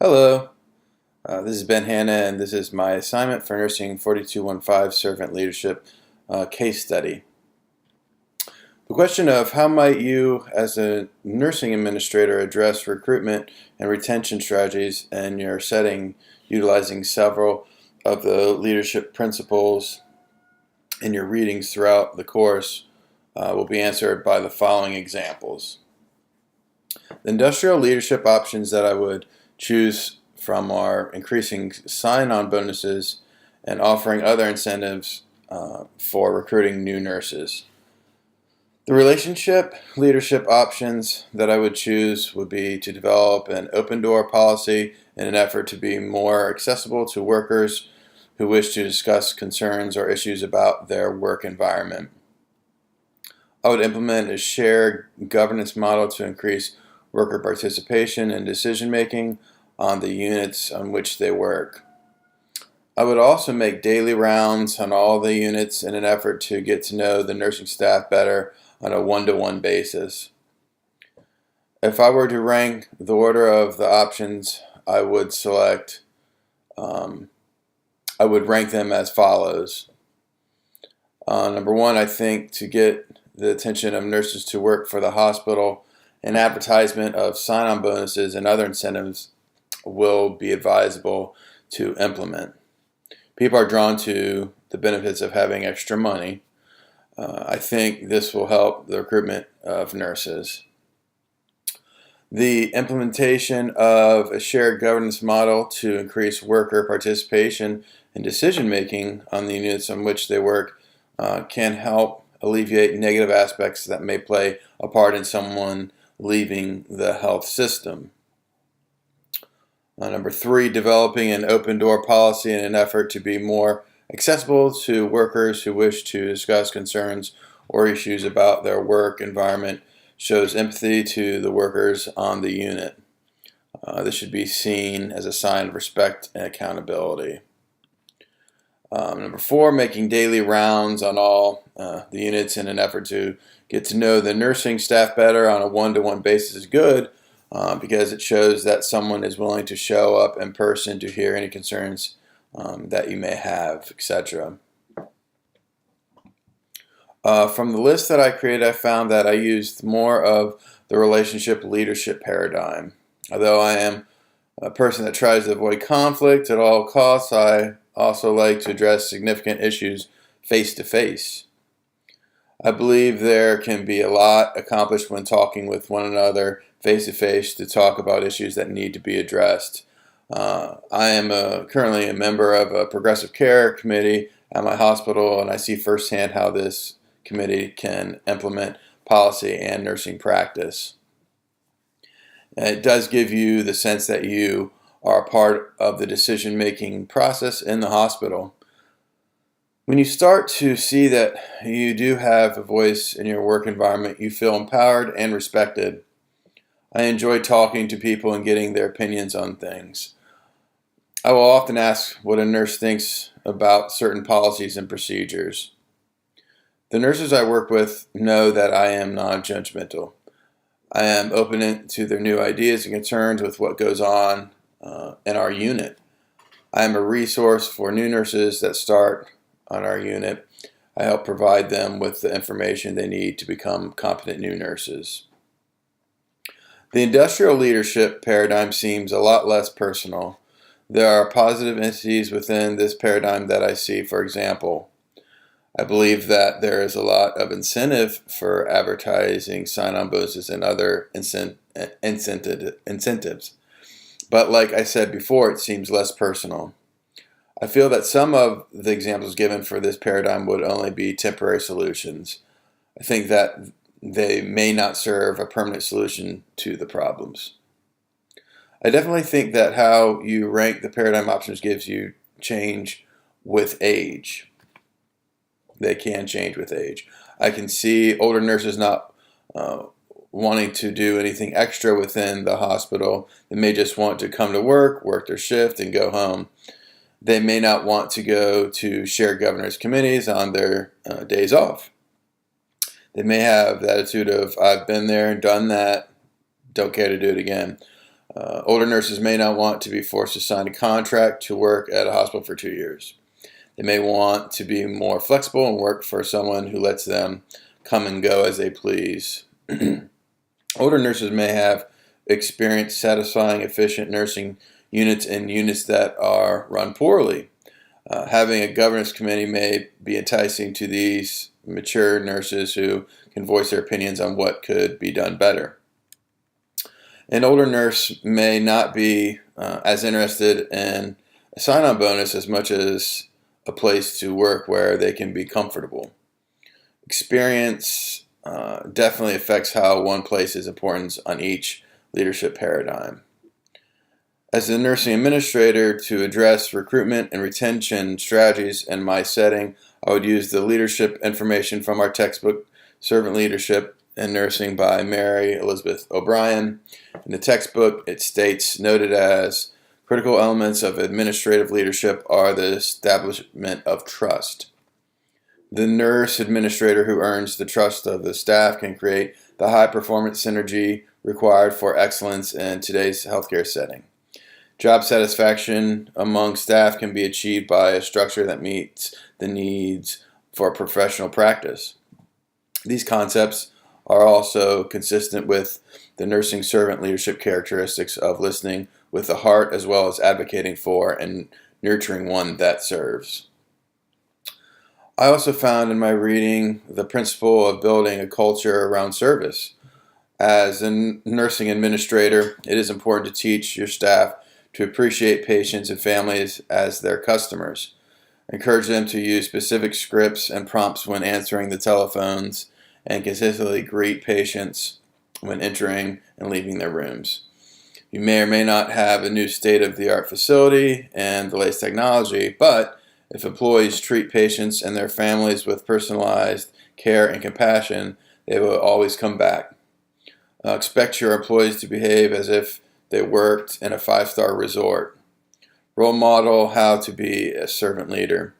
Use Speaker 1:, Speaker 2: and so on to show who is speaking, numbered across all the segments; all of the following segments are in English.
Speaker 1: Hello, this is Ben Hanna, and this is my assignment for Nursing 4215 Servant Leadership case study. The question of how might you, as a nursing administrator, address recruitment and retention strategies in your setting utilizing several of the leadership principles in your readings throughout the course will be answered by the following examples. The industrial leadership options that I would choose from are increasing sign-on bonuses and offering other incentives for recruiting new nurses. The relationship leadership options that I would choose would be to develop an open door policy in an effort to be more accessible to workers who wish to discuss concerns or issues about their work environment. I would implement a shared governance model to increase worker participation and decision making on the units on which they work. I would also make daily rounds on all the units in an effort to get to know the nursing staff better on a one-to-one basis. If I were to rank the order of the options, I would rank them as follows. Number one, I think to get the attention of nurses to work for the hospital, an advertisement of sign-on bonuses and other incentives will be advisable to implement. People are drawn to the benefits of having extra money. I think this will help the recruitment of nurses. The implementation of a shared governance model to increase worker participation and decision making on the units on which they work can help alleviate negative aspects that may play a part in someone leaving the health system. Number three, developing an open door policy in an effort to be more accessible to workers who wish to discuss concerns or issues about their work environment shows empathy to the workers on the unit. This should be seen as a sign of respect and accountability. Number four, making daily rounds on all the units in an effort to get to know the nursing staff better on a one-to-one basis is good because it shows that someone is willing to show up in person to hear any concerns that you may have, etc. From the list that I created, I found that I used more of the relationship leadership paradigm. Although I am a person that tries to avoid conflict at all costs, I also like to address significant issues face to face. I believe there can be a lot accomplished when talking with one another face to face to talk about issues that need to be addressed. I am currently a member of a progressive care committee at my hospital, and I see firsthand how this committee can implement policy and nursing practice. And it does give you the sense that you are a part of the decision-making process in the hospital. When you start to see that you do have a voice in your work environment, you feel empowered and respected. I enjoy talking to people and getting their opinions on things. I will often ask what a nurse thinks about certain policies and procedures. The nurses I work with know that I am non-judgmental. I am open to their new ideas and concerns with what goes on in our unit. I am a resource for new nurses that start on our unit. I help provide them with the information they need to become competent new nurses. The industrial leadership paradigm seems a lot less personal. There are positive entities within this paradigm that I see. For example, I believe that there is a lot of incentive for advertising sign-on bonuses and other incentives. But like I said before, it seems less personal. I feel that some of the examples given for this paradigm would only be temporary solutions. I think that they may not serve a permanent solution to the problems. I definitely think that how you rank the paradigm options gives you change with age. They can change with age. I can see older nurses not wanting to do anything extra within the hospital. They may just want to come to work their shift, and go home. They may not want to go to shared governors committees on their days off. They may have the attitude of, I've been there and done that, don't care to do it again. Older nurses may not want to be forced to sign a contract to work at a hospital for 2 years. They may want to be more flexible and work for someone who lets them come and go as they please. Older nurses may have experienced satisfying, efficient nursing units in units that are run poorly. Having a governance committee may be enticing to these mature nurses who can voice their opinions on what could be done better. An older nurse may not be as interested in a sign-on bonus as much as a place to work where they can be comfortable. Experience definitely affects how one places importance on each leadership paradigm. As a nursing administrator, to address recruitment and retention strategies in my setting, I would use the leadership information from our textbook, Servant Leadership in Nursing by Mary Elizabeth O'Brien. In the textbook, it states, noted as critical elements of administrative leadership are the establishment of trust. The nurse administrator who earns the trust of the staff can create the high performance synergy required for excellence in today's healthcare setting. Job satisfaction among staff can be achieved by a structure that meets the needs for professional practice. These concepts are also consistent with the nursing servant leadership characteristics of listening with the heart as well as advocating for and nurturing one that serves. I also found in my reading the principle of building a culture around service. As a nursing administrator, it is important to teach your staff to appreciate patients and families as their customers. Encourage them to use specific scripts and prompts when answering the telephones and consistently greet patients when entering and leaving their rooms. You may or may not have a new state-of-the-art facility and the latest technology, but if employees treat patients and their families with personalized care and compassion, they will always come back. Expect your employees to behave as if they worked in a 5-star resort. Role model how to be a servant leader.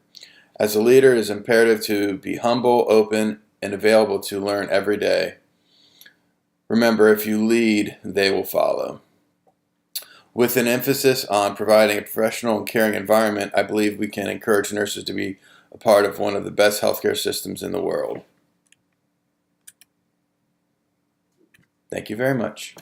Speaker 1: As a leader, it is imperative to be humble, open, and available to learn every day. Remember, if you lead, they will follow. With an emphasis on providing a professional and caring environment, I believe we can encourage nurses to be a part of one of the best healthcare systems in the world. Thank you very much.